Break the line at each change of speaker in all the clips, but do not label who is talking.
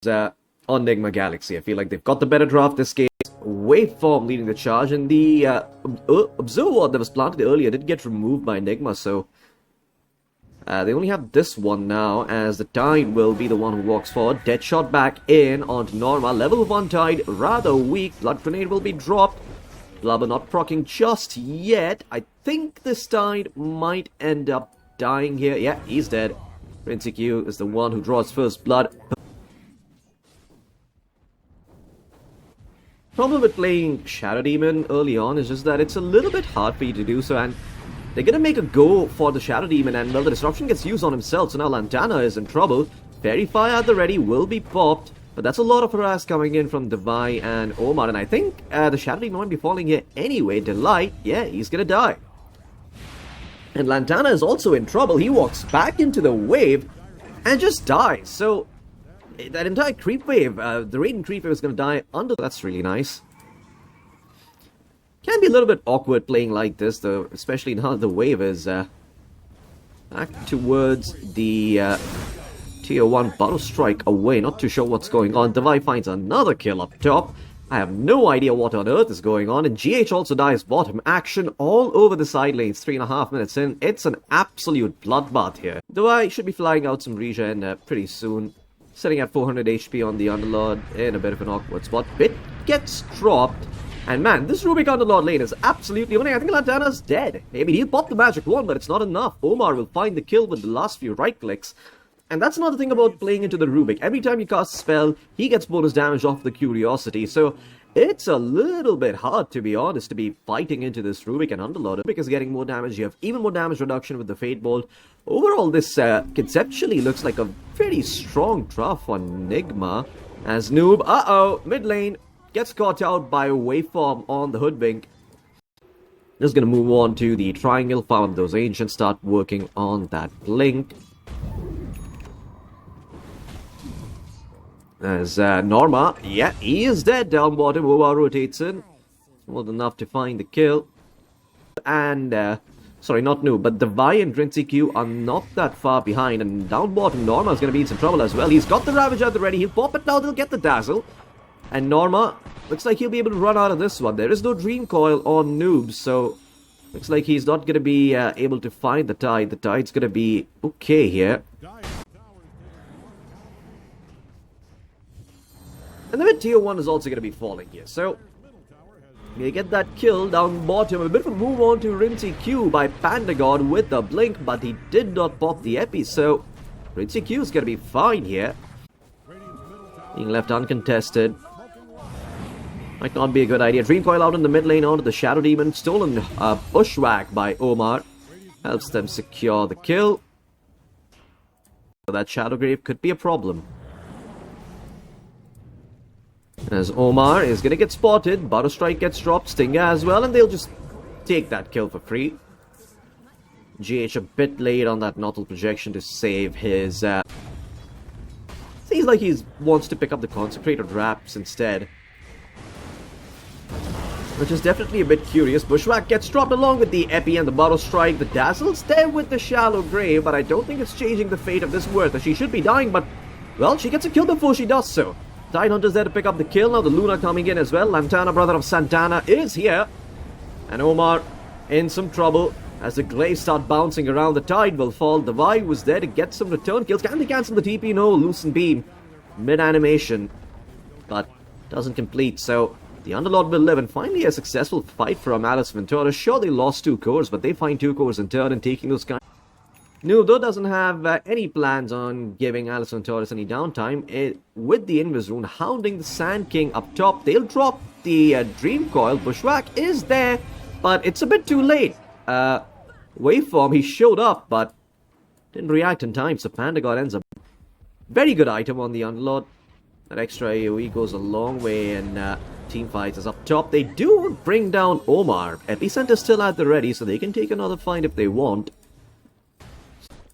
on NIGMA Galaxy. I feel like they've got the better draft this game. Waveform leading the charge, and the Observer Ward that was planted earlier did get removed by NIGMA, so they only have this one now, as the Tide will be the one who walks forward. Deadshot back in onto Norma. Level 1 Tide, rather weak. Blood Grenade will be dropped. Blubber not proccing just yet. I think this Tide might end up dying here. Yeah, he's dead. Rinsey Q is the one who draws first blood. Problem with playing Shadow Demon early on is just that it's a little bit hard for you to do so, and they're gonna make a go for the Shadow Demon, and well, the disruption gets used on himself, so now Lantana is in trouble. Fairy Fire at the ready will be popped, but that's a lot of harass coming in from Devi and Omar, and I think the Shadow Demon might be falling here anyway. Delight, yeah, he's gonna die. And Lantana is also in trouble. He walks back into the wave and just dies, so that entire creep wave, the Radiant creep wave is going to die under. That's really nice. Can be a little bit awkward playing like this, though, especially now the wave is back towards the Tier 1 Battle Strike away. Not too sure what's going on. Devi finds another kill up top. I have no idea what on earth is going on. And GH also dies bottom. Action all over the side lanes. 3.5 minutes in. It's an absolute bloodbath here. Devi should be flying out some regen pretty soon. Sitting at 400 HP on the Underlord in a bit of an awkward spot. Bit gets dropped. And man, this Rubik Underlord lane is absolutely winning. I think Lantana's dead. Maybe he'll pop the magic wand, but it's not enough. Omar will find the kill with the last few right clicks. And that's another thing about playing into the Rubik. Every time you cast a spell, he gets bonus damage off the Curiosity. So it's a little bit hard, to be honest, to be fighting into this Rubik and Underlord. Rubik is getting more damage. You have even more damage reduction with the Fate Bolt. Overall, this conceptually looks like a very strong draft for NIGMA. As Noob, mid lane, gets caught out by Waveform on the Hoodwink. Just gonna move on to the Triangle, found those Ancients, start working on that Blink. As Norma, yeah, he is dead down bottom. Owa rotates in. More than enough to find the kill. And, sorry, not Noob, but Devi and Rinsey Q are not that far behind. And down bottom, Norma is going to be in some trouble as well. He's got the Ravage at the ready. He'll pop it now. They'll get the Dazzle. And Norma, looks like he'll be able to run out of this one. There is no Dream Coil on Noob, so looks like he's not going to be able to find the Tide. The Tide's going to be okay here. And the mid tier 1 is also going to be falling here. So, you get that kill down bottom. A bit of a move on to Rinsey Q by Pandagod with the Blink, but he did not pop the Epi. So, Rinsey Q is going to be fine here. Being left uncontested. Might not be a good idea. Dream Coil out in the mid lane onto the Shadow Demon. Stolen Bushwhack by Omar. Helps them secure the kill. So that Shadow Grave could be a problem. As Omar is going to get spotted, Battle Strike gets dropped, Stinger as well, and they'll just take that kill for free. GH a bit late on that Nautil projection to save his... Seems like he wants to pick up the Consecrated Wraps instead. Which is definitely a bit curious. Bushwhack gets dropped along with the Epi and the Battle Strike. The Dazzle's there with the Shallow Grave, but I don't think it's changing the fate of this Worth. She should be dying, but, well, she gets a kill before she does so. Tidehunter's there to pick up the kill. Now the Luna coming in as well. Lantana, brother of Santana, is here. And Omar in some trouble as the Glaives start bouncing around. The Tide will fall. The Vi was there to get some return kills. Can they cancel the TP? No. Loosen Beam. Mid-animation. But doesn't complete. So the Underlord will live. And finally a successful fight from ALIS VENTORUS. Sure, they lost 2 cores, but they find 2 cores in turn and taking those guys. Noob doesn't have any plans on giving ALIS VENTORUS any downtime. With the Invis Rune hounding the Sand King up top, they'll drop the Dream Coil. Bushwhack is there, but it's a bit too late. Waveform, he showed up, but didn't react in time, so Pandagod ends up. Very good item on the Underlord. That extra AoE goes a long way in team fights. Is up top. They do bring down Omar. Epicenter still at the ready, so they can take another fight if they want.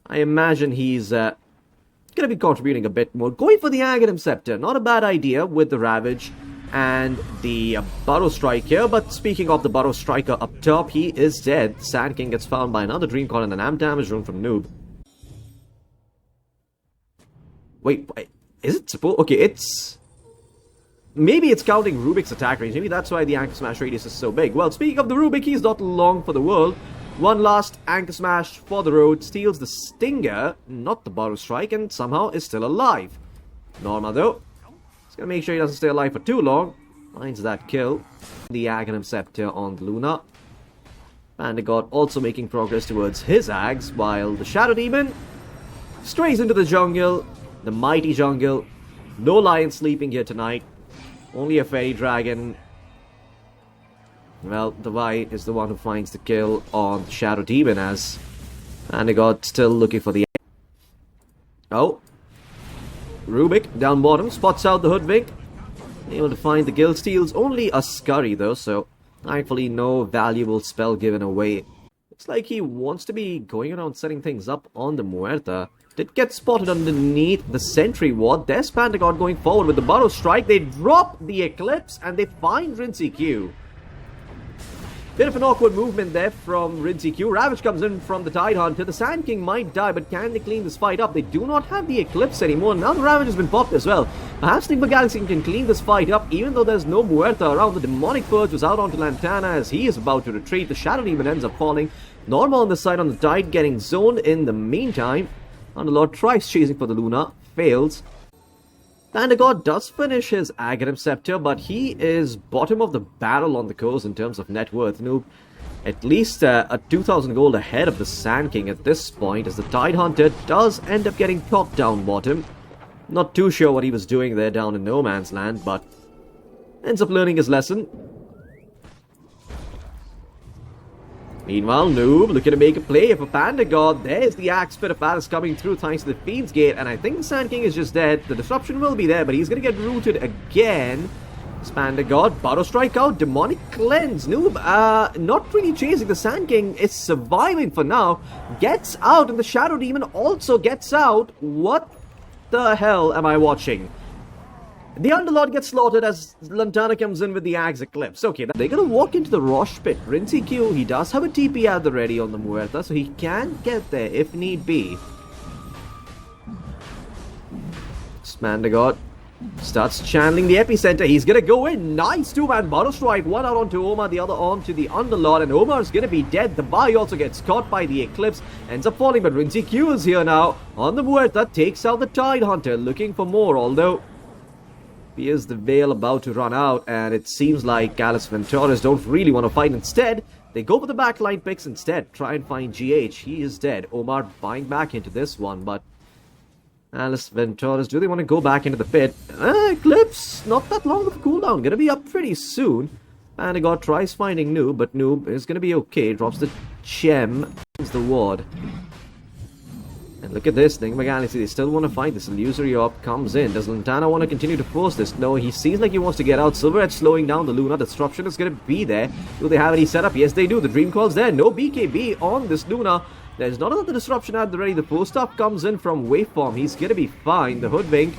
I imagine he's going to be contributing a bit more. Going for the Aghanim Scepter. Not a bad idea with the Ravage and the Burrow Strike here. But speaking of the Burrow Striker up top, he is dead. Sand King gets found by another Dream Coil and an amp damage rune from Noob. Wait, Is it supposed... Okay, it's... Maybe it's counting Rubik's attack range. Maybe that's why the Anchor Smash radius is so big. Well, speaking of the Rubik, he's not long for the world. One last Anchor Smash for the road. Steals the Stinger, not the Borrow Strike, and somehow is still alive. Norma, though, he's gonna make sure he doesn't stay alive for too long. Finds that kill. The Aghanim Scepter on the Luna. Pandagod also making progress towards his Ags, while the Shadow Demon strays into the jungle. The mighty jungle. No lion sleeping here tonight. Only a fairy dragon. Well, the Vi is the one who finds the kill on the Shadow Demon as Pandagod still looking for the... Oh. Rubik down bottom spots out the Hoodwink. Able to find the kill. Steals only a Scurry though, so thankfully no valuable spell given away. Looks like he wants to be going around setting things up on the Muerta. Did get spotted underneath the Sentry Ward. There's Pandagod going forward with the Burrow Strike. They drop the Eclipse and they find Rincy Q. Bit of an awkward movement there from Rincy Q. Ravage comes in from the Tidehunter. The Sand King might die, but can they clean this fight up? They do not have the Eclipse anymore. Now the Ravage has been popped as well. Perhaps NIGMA Galaxy can clean this fight up, even though there's no Muerta around. The Demonic Purge was out onto Lantana as he is about to retreat. The Shadow Demon ends up falling. Norma on the side on the Tide getting zoned in the meantime. Underlord tries chasing for the Luna. Fails. Pandagod does finish his Aghanim Scepter, but he is bottom of the barrel on the course in terms of net worth. Noob, at least a 2,000 gold ahead of the Sand King at this point, as the Tidehunter does end up getting top down bottom. Not too sure what he was doing there down in no man's land, but ends up learning his lesson. Meanwhile, Noob looking to make a play for Pandagod. There's the Axe Pit of ALIS coming through thanks to the Fiend's Gate. And I think the Sand King is just dead. The disruption will be there, but he's going to get rooted again. It's Pandagod. Burrow Strike out. Demonic Cleanse. Noob, not really chasing the Sand King. Is surviving for now. Gets out, and the Shadow Demon also gets out. What the hell am I watching? The Underlord gets slaughtered as Lantana comes in with the Axe Eclipse. Okay, they're gonna walk into the Rosh Pit. Rincy Q, he does have a TP at the ready on the Muerta, so he can get there if need be. Pandagod starts channeling the Epicenter. He's gonna go in. Nice two-man Burrow Strike. One out onto Omar, the other onto the Underlord, and Omar's gonna be dead. The Vi also gets caught by the Eclipse. Ends up falling, but Rincy Q is here now. On the Muerta, takes out the Tidehunter, looking for more, although... Here's the Veil about to run out, and it seems like ALIS VENTORUS don't really want to fight. Instead, they go for the backline picks instead. Try and find GH. He is dead. Omar buying back into this one, but ALIS VENTORUS, do they want to go back into the pit? Eclipse, not that long of a cooldown. Gonna be up pretty soon. Pandagod tries finding Noob, but Noob is gonna be okay. Drops the gem. The ward. And look at this, NIGMA Galaxy, they still want to fight this. Illusory Orb comes in. Does Lantana want to continue to force this? No, he seems like he wants to get out. Silverhead slowing down the Luna. Disruption is going to be there. Do they have any setup? Yes, they do. The Dream Coil's there. No BKB on this Luna. There's not another disruption at the ready. The post up comes in from Waveform. He's going to be fine. The Hoodwink,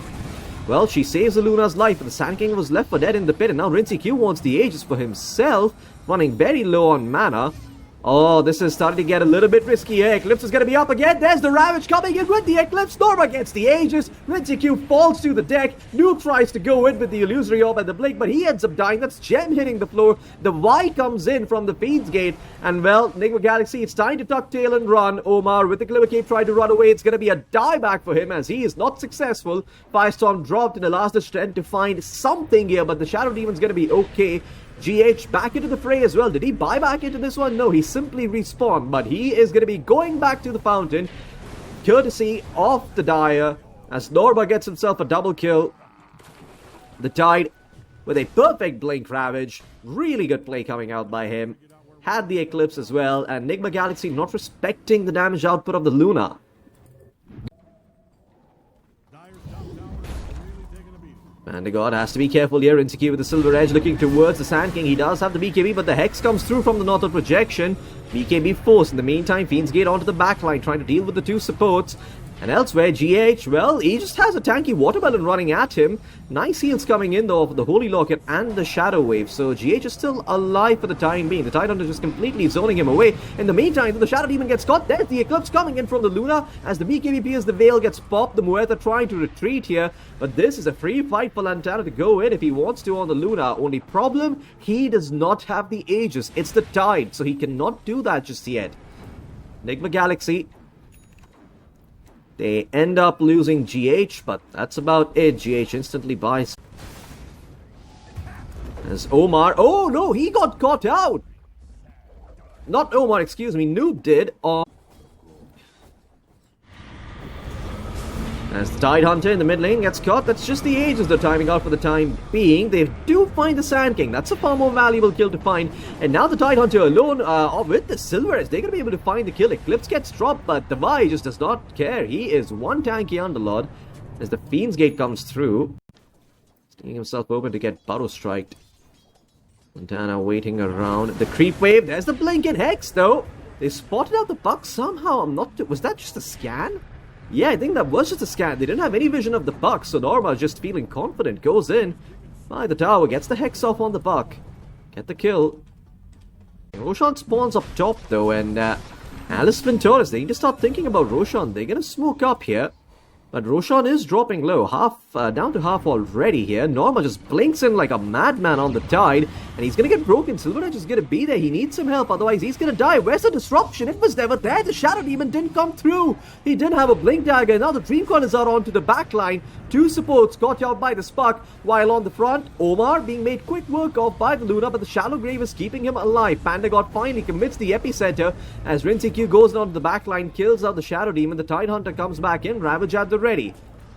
well, she saves the Luna's life, but the Sand King was left for dead in the pit. And now Rincy Q wants the Aegis for himself. Running very low on mana. Oh, this is starting to get a little bit risky here. Eclipse is going to be up again. There's the Ravage coming in with the Eclipse. Norma gets the Aegis. Rincy Q falls to the deck. Noob tries to go in with the Illusory Orb and the Blink, but he ends up dying. That's Gem hitting the floor. The Vi comes in from the Fiend's Gate. And, well, NIGMA Galaxy, it's time to tuck tail and run. Omar with the Glimmer Cape tried to run away. It's going to be a dieback for him as he is not successful. Firestorm dropped in the last attempt to find something here, but the Shadow Demon's going to be okay. GH back into the fray as well. Did he buy back into this one? No, he simply respawned. But he is going to be going back to the fountain, courtesy of the Dire, as Norma gets himself a double kill. The Tide with a perfect Blink Ravage. Really good play coming out by him. Had the Eclipse as well. And NIGMA Galaxy not respecting the damage output of the Luna. Pandagod has to be careful here. Insecure with the Silver Edge looking towards the Sand King. He does have the BKB, but the Hex comes through from the Northern Projection. BKB forced. In the meantime, Fiend's Gate onto the backline, trying to deal with the two supports. And elsewhere, GH, well, he just has a tanky watermelon running at him. Nice heals coming in though for the Holy Locket and the Shadow Wave. So GH is still alive for the time being. The Tidehunter just completely zoning him away. In the meantime, the Shadow Demon gets caught. There's the Eclipse coming in from the Luna. As the BKB as the Veil gets popped, the Muerta trying to retreat here. But this is a free fight for Lantana to go in if he wants to on the Luna. Only problem, he does not have the Aegis. It's the Tide, so he cannot do that just yet. NIGMA Galaxy. They end up losing GH, but that's about it. GH instantly buys. As Omar... Oh, no, he got caught out! Not Omar, excuse me. Noob did. As the Tidehunter in the mid lane gets caught, that's just the Aegis they're timing out for the time being. They do find the Sand King. That's a far more valuable kill to find. And now the Tidehunter alone with the Silver Edge, they're going to be able to find the kill. Eclipse gets dropped, but the Vi just does not care. He is one tanky Underlord as the Fiend's Gate comes through. Sticking himself open to get Burrow striked. Lantana waiting around. The Creep Wave, there's the Blinking Hex though. They spotted out the Puck somehow. I'm not... Was that just a scan? Yeah, I think that was just a scan. They didn't have any vision of the Puck, so Norma just feeling confident goes in by the tower, gets the Hex off on the Puck. Get the kill. Roshan spawns up top though, and ALIS VENTORUS, they need to start thinking about Roshan. They're gonna smoke up here. But Roshan is dropping low, down to half already here. Norma just blinks in like a madman on the Tide, and he's gonna get broken. Silver Edge is gonna be there. He needs some help, otherwise he's gonna die. Where's the disruption? It was never there. The Shadow Demon didn't come through. He didn't have a blink dagger. Now the Dream Corners are onto the back line. Two supports caught out by the Spark, while on the front, Omar being made quick work of by the Luna, but the Shallow Grave is keeping him alive. Panda God finally commits the epicenter as Rinsey goes down to the back line, kills out the Shadow Demon. The Tidehunter comes back in, Ravage at the ready.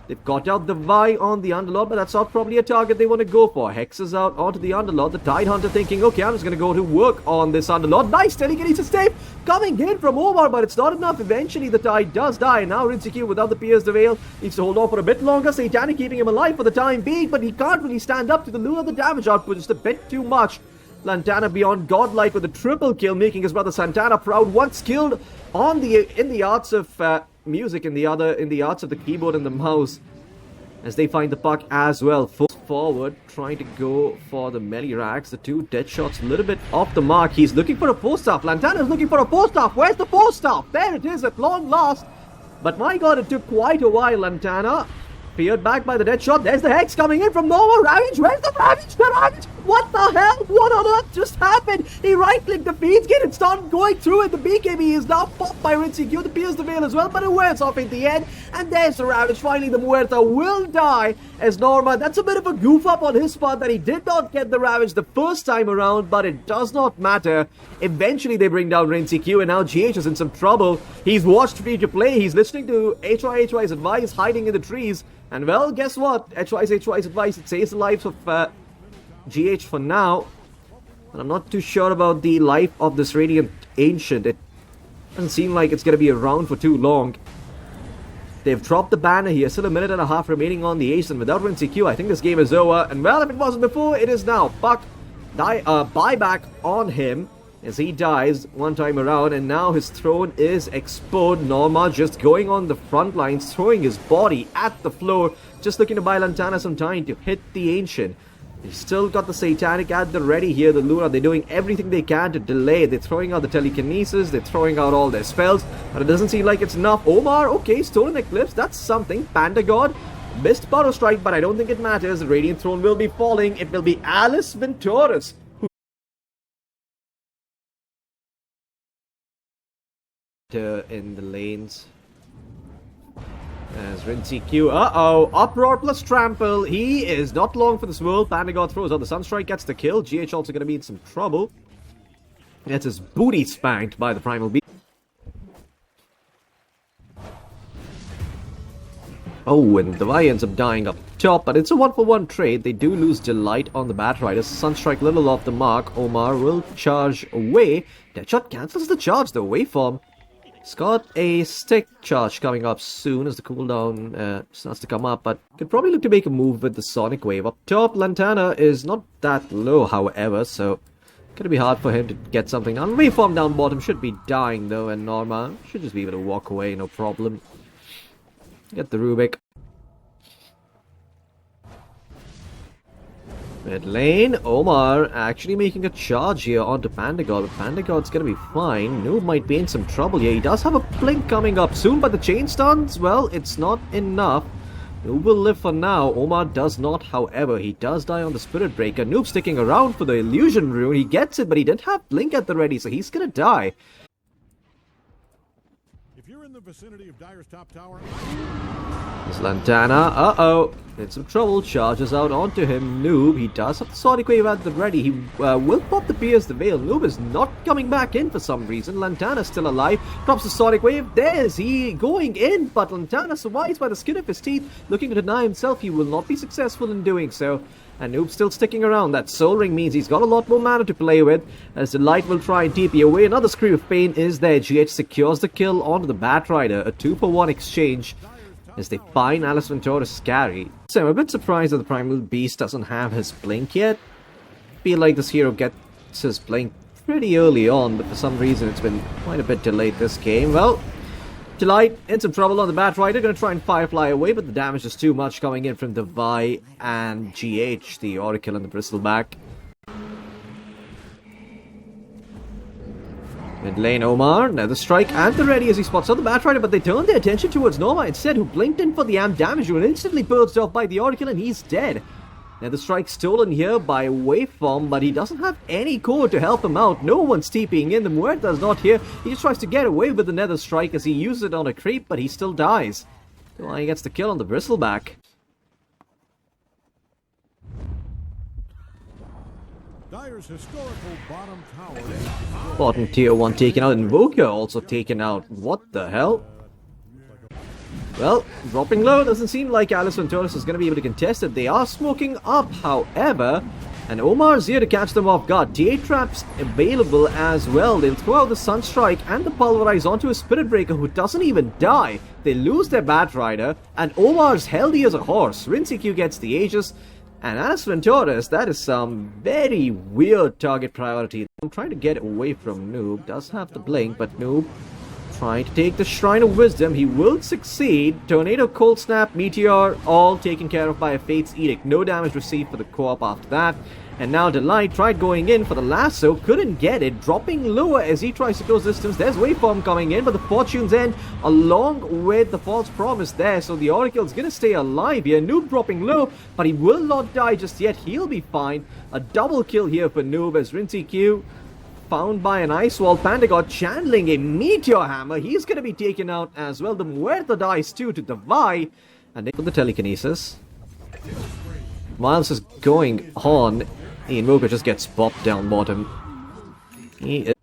They've got out the Vi on the Underlord, but that's not probably a target they want to go for. Hex is out onto the Underlord. The Tidehunter thinking, okay, I'm just going to go to work on this Underlord. Nice, telekinesis save coming in from Omar, but it's not enough. Eventually, the Tide does die. Now, Rinsey without the Pierce the Veil needs to hold on for a bit longer. Satanic keeping him alive for the time being, but he can't really stand up to the Luna. The damage output is just a bit too much. Lantana beyond godlike with a triple kill, making his brother Santana proud. Once killed on in the arts of music, in the arts of the keyboard and the mouse, as they find the Puck as well. Full forward, trying to go for the melee racks. The two dead shots a little bit off the mark. He's looking for a 4-staff. Lantana is looking for a 4-staff. Where's the 4-staff? There it is at long last. But my god, it took quite a while. Lantana peered back by the dead shot. There's the Hex coming in from Nova. Ravage, where's the Ravage? The Ravage! What the hell? What on earth just happened? He right-clicked the Fiend's Gate and started going through it. The BKB is now popped by Rinsey. The Pierce the Veil as well, but it wears off in the end. And there's the Ravage. Finally, the Muerta will die as Norma. That's a bit of a goof up on his part that he did not get the Ravage the first time around, but it does not matter. Eventually, they bring down Rinsey, and now GH is in some trouble. He's watched free to play. He's listening to HY's advice, hiding in the trees. And well, guess what? HY's advice, it saves the lives of GH for now. And I'm not too sure about the life of this Radiant Ancient. It doesn't seem like it's going to be around for too long. They've dropped the banner here. Still a minute and a half remaining on the Ace. And without Rinsey, I think this game is over. And well, if it wasn't before, it is now. Puck buyback on him as he dies one time around. And now his throne is exposed. Norma just going on the front lines, throwing his body at the floor. Just looking to buy Lantana some time to hit the Ancient. They've still got the Satanic at the ready here. The Luna, they're doing everything they can to delay. They're throwing out the telekinesis. They're throwing out all their spells. But it doesn't seem like it's enough. Omar, okay, Stolen Eclipse. That's something. Panda God missed Burrow Strike, but I don't think it matters. The Radiant Throne will be falling. It will be ALIS VENTORUS in the lanes. As Rinsey, Uproar plus Trample. He is not long for this world. Panda God throws out the Sunstrike, gets the kill. GH also going to be in some trouble. Gets his booty spanked by the Primal Beast. Oh, and the Vi ends up dying up top, but it's a 1-for-1 trade. They do lose Delight on the Bat Riders. Sunstrike little off the mark. Omar will charge away. Deadshot cancels the charge, the waveform. He's got a stick charge coming up soon as the cooldown starts to come up, but could probably look to make a move with the Sonic Wave. Up top, Lantana is not that low, however, so gonna be hard for him to get something done. Waveform down bottom should be dying though, and Norma should just be able to walk away, no problem. Get the Rubik. Mid lane, Omar actually making a charge here onto Pandagod. Pandagod's gonna be fine. Noob might be in some trouble here. He does have a blink coming up soon, but the chain stuns, well, it's not enough. Noob will live for now. Omar does not, however. He does die on the Spirit Breaker. Noob sticking around for the Illusion Rune. He gets it, but he didn't have blink at the ready, so he's gonna die.
If you're in the vicinity of Dire's top tower,
There's Lantana. Uh-oh. In some trouble. Charges out onto him. Noob. He does have the Sonic Wave at the ready. He will pop the Pierce the Veil. Noob is not coming back in for some reason. Lantana's still alive. Drops the Sonic Wave. There's he going in. But Lantana survives by the skin of his teeth. Looking to deny himself. He will not be successful in doing so. And Noob's still sticking around. That Soul Ring means he's got a lot more mana to play with. As Delight will try and TP away. Another Scream of Pain is there. GH secures the kill onto the Batrider. A 2-for-1 exchange as they find ALIS Ventoru's carry. So I'm a bit surprised that the Primal Beast doesn't have his blink yet. Feel like this hero gets his blink pretty early on, but for some reason it's been quite a bit delayed this game. Well, Delight in some trouble on the Batrider, gonna try and Firefly away, but the damage is too much coming in from the Vi and GH, the Oracle and the Bristleback. Mid lane Omar, now the strike and the ready as he spots out the Batrider, but they turn their attention towards Nova instead, who blinked in for the amp damage and instantly purged off by the Oracle, and he's dead. Now the strike stolen here by Waveform, but he doesn't have any core to help him out. No one's TPing in, the Muerta's not here. He just tries to get away with the Nether Strike as he uses it on a creep, but he still dies. So he gets the kill on the Bristleback.
Dire's historical bottom tower.
Bottom tier 1 taken out, Invoker also taken out. What the hell? Well, dropping low, doesn't seem like ALIS Ventorus is going to be able to contest it. They are smoking up, however, and Omar's here to catch them off guard. TA traps available as well. They'll throw out the Sunstrike and the Pulverize onto a Spirit Breaker who doesn't even die. They lose their Batrider, and Omar's healthy as a horse. Rinseq gets the Aegis, and ALIS Ventorus, that is some very weird target priority. I'm trying to get away from Noob. Does have the blink, but Noob trying to take the Shrine of Wisdom. He will succeed. Tornado, Cold Snap, Meteor, all taken care of by a Fate's Edict. No damage received for the co-op after that. And now Delight tried going in for the lasso, couldn't get it, dropping lower as he tries to close distance. There's Waveform coming in, but the Fortune's End along with the False Promise there, so the Oracle's gonna stay alive here. Noob dropping low, but he will not die just yet. He'll be fine. A double kill here for Noob as Rinseq found by an Ice Wall. Pandagod channeling a Meteor Hammer. He's going to be taken out as well. The Muerta dies too to the Vi. And they put the Telekinesis. Miles is going on. The Invoker just gets popped down bottom. He is...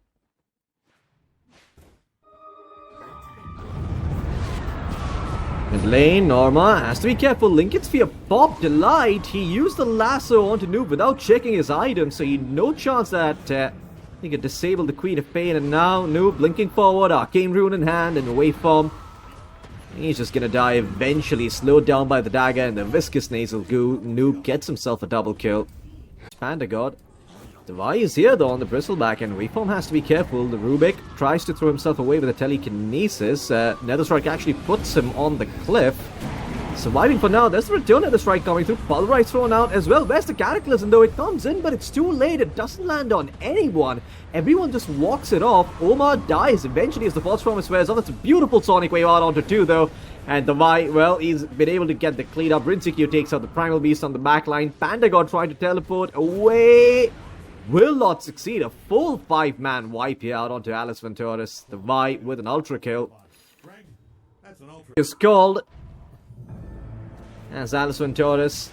Mid lane, Norma has to be careful. Lincoln Sphere popped Delight. He used the lasso onto Noob without checking his item, so he had no chance that he could disable the Queen of Pain. And now Noob blinking forward, Arcane Rune in hand and Waveform. He's just gonna die eventually, slowed down by the dagger and the viscous nasal goo. Noob gets himself a double kill. Pandagod. The Vi is here though on the Bristleback, and Waveform has to be careful. The Rubik tries to throw himself away with a Telekinesis. Netherstrike actually puts him on the cliff. Surviving for now. There's the return Netherstrike coming through. Pulverize thrown out as well. Where's the Cataclysm though? It comes in, but it's too late. It doesn't land on anyone. Everyone just walks it off. Omar dies eventually as the False Promise wears off. That's a beautiful Sonic Wave out onto 2 though. And the Vi, well, he's been able to get the clean up. Rinseq takes out the Primal Beast on the backline. Pandagod trying to teleport away. Will not succeed. A full 5-man wipe here out onto ALIS Ventorus. The Vi with an ultra kill. Is called as ALIS Ventorus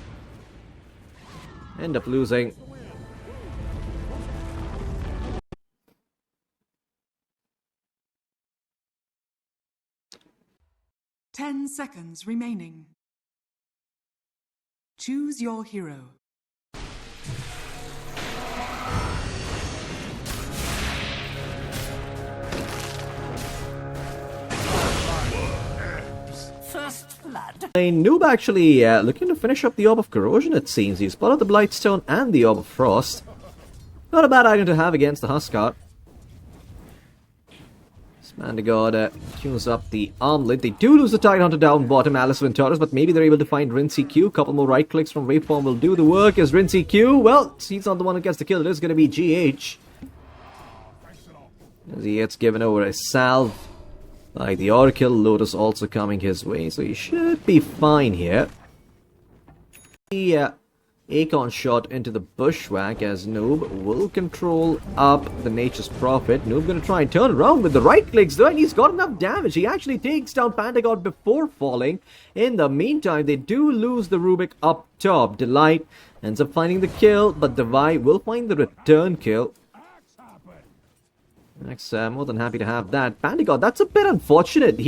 end up losing.
Ten seconds remaining. Choose your hero.
First blood.
Noob actually looking to finish up the Orb of Corrosion, it seems. He's spotted the Blightstone and the Orb of Frost. Not a bad item to have against the Huskart. Mandigod queues up the armlet. They do lose the Tidehunter down bottom, ALIS VENTORUS, but maybe they're able to find Rincy Q. Couple more right clicks from Waveform will do the work. As Rincy Q, well, he's not the one who gets the kill. It is going to be GH. As he gets given over a salve by the Oracle. Lotus also coming his way, so he should be fine here. The Acorn shot into the bushwhack as Noob will control up the Nature's Prophet. Noob gonna try and turn around with the right clicks though, and he's got enough damage. He actually takes down Pandagod before falling. In the meantime, they do lose the Rubik up top. Delight ends up finding the kill, but Devi will find the return kill. Next, more than happy to have that. Pandagod, that's a bit unfortunate.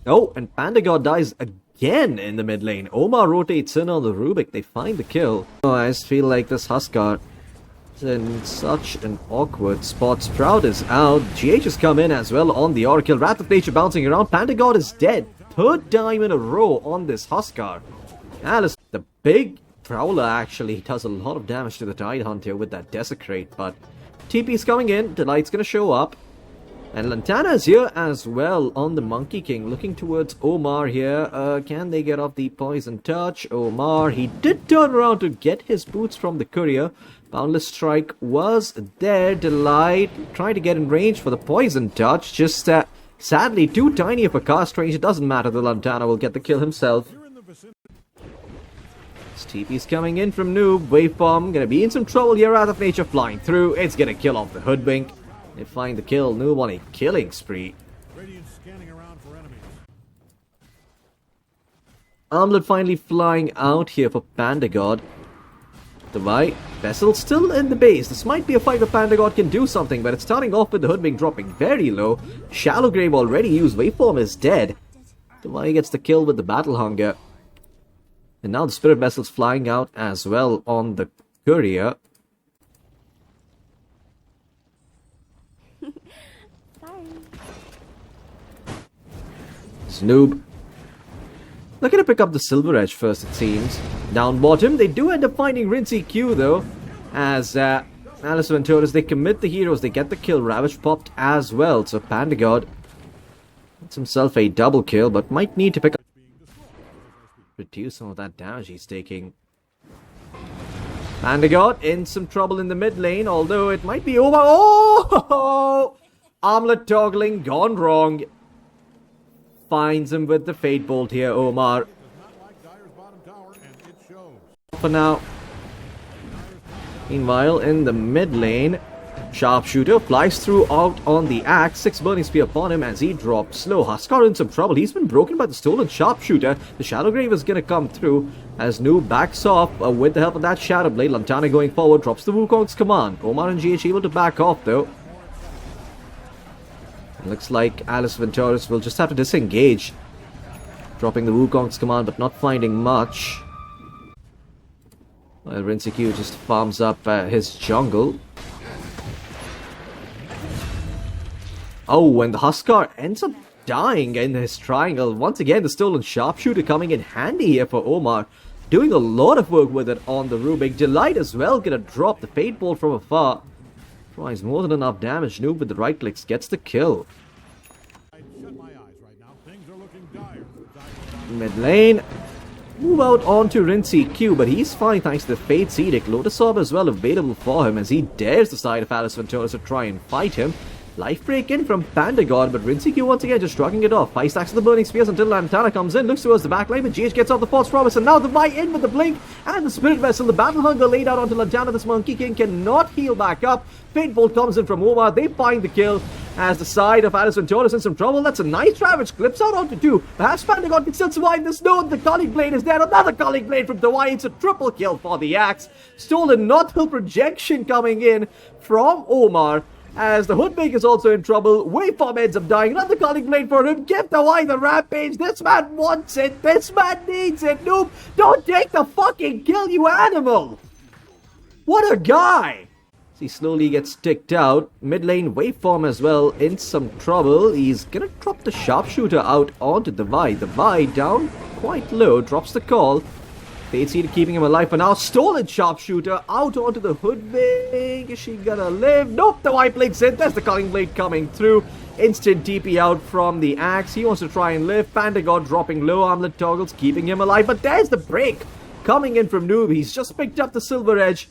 Oh, and Pandagod dies again in the mid lane. Omar rotates in on the Rubik. They find the kill. Oh, I just feel like this Huskar is in such an awkward spot. Sprout is out. GH has come in as well on the Oracle. Wrath of Nature bouncing around. Pandagod is dead. Third time in a row on this Huskar. Alice, the big Prowler actually does a lot of damage to the Tidehunter with that Desecrate, but TP's coming in. Delight's gonna show up. And Lantana is here as well on the Monkey King, looking towards Omar here. Can they get off the Poison Touch? Omar, he did turn around to get his boots from the courier. Boundless Strike was there. Delight trying to get in range for the Poison Touch. Just sadly too tiny of a cast range. It doesn't matter. The Lantana will get the kill himself. TP's coming in from Noob. Waveform gonna be in some trouble here. Wrath of Nature flying through. It's gonna kill off the Hoodwink. They find the kill. Noob on a killing spree.
Scanning around for enemies.
Armlet finally flying out here for Pandagod. The White Vessel still in the base. This might be a fight where Pandagod can do something, but it's starting off with the Hoodwink dropping very low. Shallow Grave already used. Waveform is dead. The White gets the kill with the Battle Hunger. And now the Spirit Vessel's flying out as well on the Courier. Snoob. Looking to pick up the Silver Edge first, it seems. Down bottom, they do end up finding Rincy Q though. As ALIS VENTORUS, they commit the heroes, they get the kill. Ravage popped as well, so Pandagod gets himself a double kill, but might need to pick up, reduce some of that damage he's taking. Pandagod in some trouble in the mid lane, although it might be over. Oh! Armlet toggling gone wrong. Finds him with the Fate Bolt here, Omar. For now. Meanwhile, in the mid lane, Sharpshooter flies through out on the axe. 6 burning spear upon him as he drops low. Huskar in some trouble. He's been broken by the stolen Sharpshooter. The Shadow Grave is going to come through as Noob backs off with the help of that Shadow Blade. Lantana going forward, drops the Wukong's command. Omar and GH able to back off though. Looks like ALIS VENTORUS will just have to disengage. Dropping the Wukong's command but not finding much. While Rincy Q just farms up his jungle. Oh, and the Huskar ends up dying in his triangle. Once again, the stolen Sharpshooter coming in handy here for Omar. Doing a lot of work with it on the Rubik. Delight as well gonna drop the Fate Bolt from afar. Tries more than enough damage. Noob with the right clicks gets the kill. Mid lane. Move out onto Rincy Q, but he's fine thanks to the Fate's Edict. Lotus Orb as well available for him as he dares the side of ALIS VENTORUS to try and fight him. Life break in from Pandagod, but Rincy Q once again just shrugging it off. 5 stacks of the Burning Spears until Lantana comes in, looks towards the backline, but GH gets off the False Promise, and now the Vi in with the Blink, and the Spirit Vessel, the Battle Hunger laid out onto Lantana. This Monkey King cannot heal back up. Fate Bolt comes in from Omar, they find the kill, as the side of ALIS VENTORUS in some trouble. That's a nice Ravage, clips out onto 2. Perhaps Pandagod can still survive this. No, the Colleague Blade is there, another Colleague Blade from Devi. It's a triple kill for the Axe. Stolen North Hill projection coming in from Omar. As the Hoodwink is also in trouble. Waveform ends up dying. Another Colleague Blade for him. Give Devi the Rampage. This man wants it. This man needs it. Noob, don't take the fucking kill, you animal. What a guy. He slowly gets ticked out. Mid lane Waveform as well in some trouble. He's gonna drop the Sharpshooter out onto the Vi. The Vi down quite low. Drops the call. Fate Seed keeping him alive for now. Stolen Sharpshooter out onto the Hoodwink. Is she gonna live? Nope, the White Blade's in. There's the Culling Blade coming through. Instant TP out from the Axe. He wants to try and live. Panda God dropping low armlet toggles, keeping him alive. But there's the break coming in from Noob. He's just picked up the Silver Edge.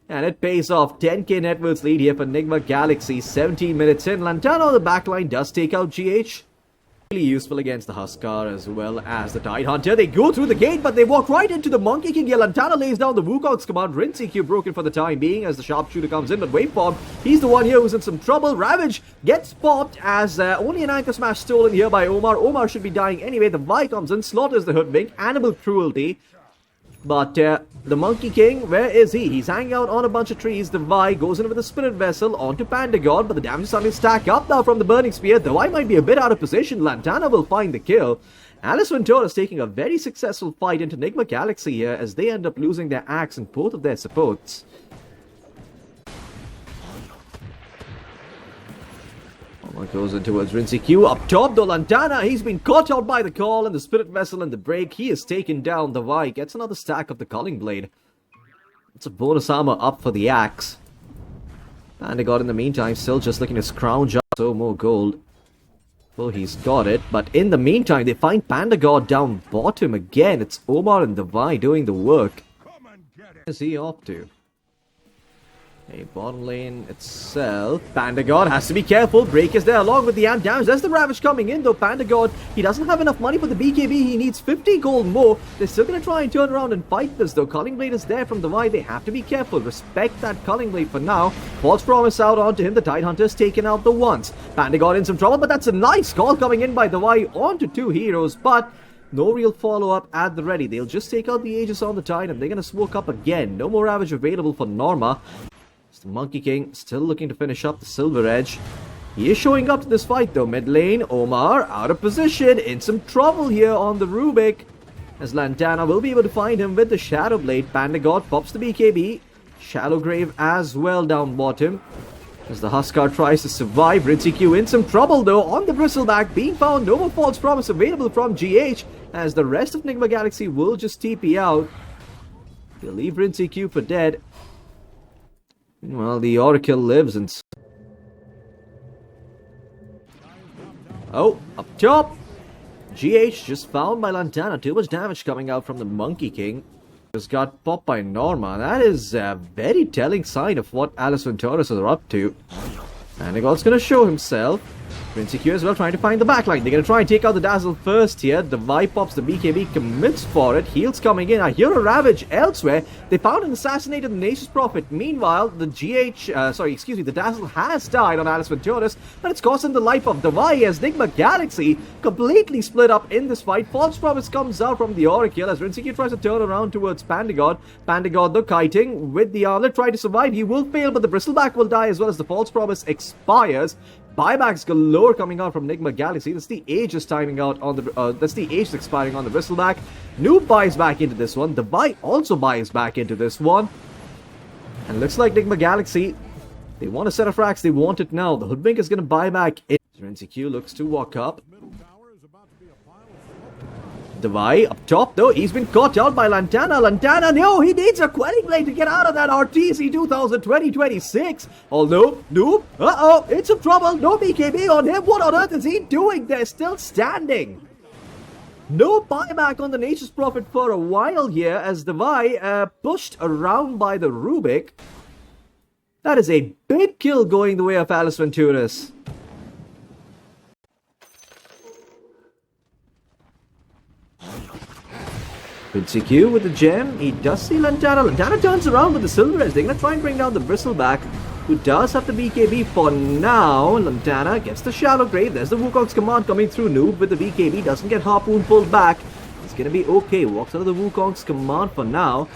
And it pays off. 10k net worth lead here for NIGMA Galaxy. 17 minutes in. Lantana on the backline does take out GH. Really useful against the Huskar as well as the Tidehunter. They go through the gate, but they walk right into the Monkey King here. Lantana lays down the Wukong's command. Rinse EQ broken for the time being as the Sharpshooter comes in, but Waveform, he's the one here who's in some trouble. Ravage gets popped as only an Anchor Smash stolen here by Omar. Omar should be dying anyway. The Vi comes in, slaughters the Hoodwink. Animal cruelty. But the Monkey King, where is he? He's hanging out on a bunch of trees. The Vi goes in with the Spirit Vessel onto Panda God, but the damage is starting to stack up now from the Burning Spear. The Vi might be a bit out of position. Lantana will find the kill. ALIS VENTORUS taking a very successful fight into NIGMA Galaxy here as they end up losing their Axe and both of their supports. Goes in towards Rinse EQ. Up top though, Lantana, he's been caught out by the call and the Spirit Vessel and the break. He has taken down the Vi. Gets another stack of the Culling Blade. It's a bonus armor up for the Axe. Panda God in the meantime still just looking to scrounge up so more gold. Well, he's got it. But in the meantime, they find Panda God down bottom again. It's Omar and the Vi doing the work. Where is he off to? A bottom lane itself. Panda God has to be careful. Break is there along with the amp damage. There's the Ravage coming in though. Panda God, he doesn't have enough money for the BKB. He needs 50 gold more. They're still going to try and turn around and fight this though. Culling Blade is there from the Vi. They have to be careful. Respect that Culling Blade for now. False Promise out onto him. The Tidehunter's taken out the once. Panda God in some trouble, but that's a nice call coming in by the Vi onto two heroes. But no real follow-up at the ready. They'll just take out the Aegis on the Tide and they're going to smoke up again. No more Ravage available for Norma. The Monkey King still looking to finish up the Silver Edge. He is showing up to this fight though. Mid lane, Omar out of position, in some trouble here on the Rubik. As Lantana will be able to find him with the Shadow Blade. Panda God pops the BKB. Shallow Grave as well down bottom. As the Huskar tries to survive. Rinse EQ in some trouble though on the Bristleback. Being found, no more False Promise available from GH. As the rest of NIGMA Galaxy will just TP out. They'll leave Rinse EQ for dead. Meanwhile, the Oracle lives and... Oh, up top! GH just found by Lantana. Too much damage coming out from the Monkey King. Just got popped by Norma. That is a very telling sign of what ALIS VENTORUS are up to. And God's gonna show himself. Rinse EQ as well trying to find the backline. They're gonna try and take out the Dazzle first here. The Vi pops the BKB, commits for it. Heals coming in. I hear a Ravage elsewhere. They found and assassinated the Nature's Prophet. Meanwhile, the the Dazzle has died on ALIS VENTORUS, but it's costing the life of the Vi as NIGMA Galaxy completely split up in this fight. False Promise comes out from the Oracle as Rinse EQ tries to turn around towards Panda God. Panda God though kiting with the armlet, try to survive. He will fail, but the Bristleback will die as well as the False Promise expires. Buybacks galore coming out from NIGMA Galaxy. That's the Aegis timing out on the that's the Aegis expiring on the Bristleback. Noob buys back into this one. The Vi also buys back into this one. And looks like NIGMA Galaxy, they want a set of racks, they want it now. The Hoodwink is gonna buy back in. Rinse EQ looks to walk up. The Vi up top though, he's been caught out by Lantana. Lantana, no, he needs a Quelling Blade to get out of that RTC 2020-26. Although, Noob, it's some trouble. No BKB on him. What on earth is he doing there? Still standing. No buyback on the Nature's Prophet for a while here as the Vi pushed around by the Rubik. That is a big kill going the way of ALIS VENTORUS. Rinse EQ with the gem. He does see Lantana. Lantana turns around with the Silver Edge. They're going to try and bring down the Bristleback, who does have the BKB for now. Lantana gets the Shallow Grave. There's the Wukong's command coming through. Noob with the BKB. Doesn't get Harpoon pulled back. It's going to be okay. Walks out of the Wukong's command for now.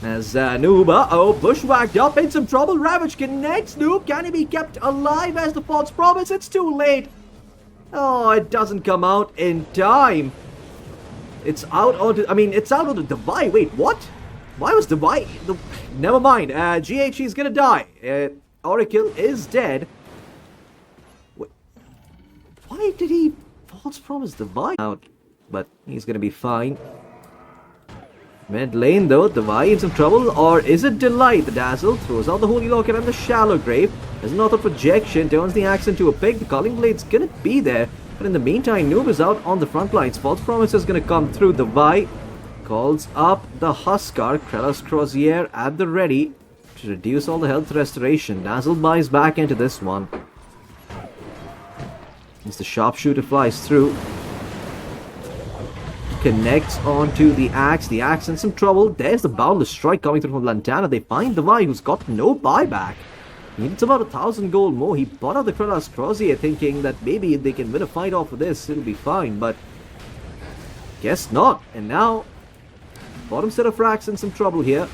As Noob, bushwhacked up in some trouble. Ravage connects. Noob, can he be kept alive as the False Promise? It's too late. Oh, it doesn't come out in time. It's out onto, it's out onto the Vi. Wait, what? Why was the Vi? Never mind. GH is gonna die. Oracle is dead. Wait, why did he False Promise the Vi out? But he's gonna be fine. Mid lane though, the Vi in some trouble, or is it Delight? The Dazzle throws out the Holy Locket and the Shallow Grave. There's an auto projection, turns the axe into a pig. The Calling Blade's gonna be there, but in the meantime, Noob is out on the front lines. False Promise is gonna come through. The Vi calls up the Huskar. Krelos Crozier at the ready to reduce all the health restoration. Dazzle buys back into this one. As the Sharpshooter flies through. Connects onto the axe in some trouble. There's the Boundless Strike coming through from Lantana. They find the Vi who's got no buyback. He needs about 1,000 gold more. He bought out the Krelos Crozier thinking that maybe they can win a fight off of this, it'll be fine, but guess not. And now, bottom set of racks in some trouble here.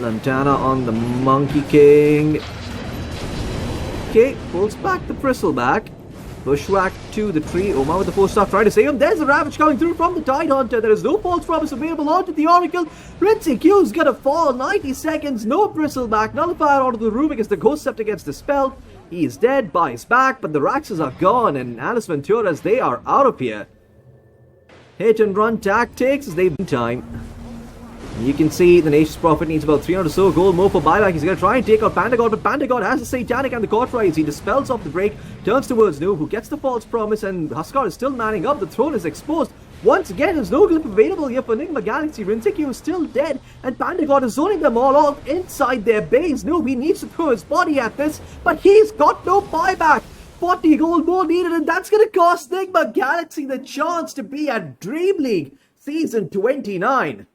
Lantana on the Monkey King. Okay, pulls back the Bristleback. Bushwhack to the tree. Oma with the 4-star trying to save him. There's the Ravage coming through from the Tide Hunter. There is no False Promise available onto the Oracle. Rinse Q's gonna fall. 90 seconds. No Bristleback. Nullifier onto the room because the Ghost Scepter gets dispelled. He is dead. Buys back. But the Raxes are gone. And ALIS Venturas, they are out of here. Hit and run tactics as they time. You can see the Nation's Prophet needs about 300 or so gold more for buyback. He's going to try and take out Pandagod, but Pandagod has the Satanic and the Cauterize. He dispels off the break, turns towards Noob, who gets the False Promise, and Huskar is still manning up. The throne is exposed. Once again, there's no glyph available here for NIGMA Galaxy. Rintikyu is still dead, and Pandagod is zoning them all off inside their base. Noob, he needs to throw his body at this, but he's got no buyback. 40 gold more needed, and that's going to cost NIGMA Galaxy the chance to be at Dream League Season 29.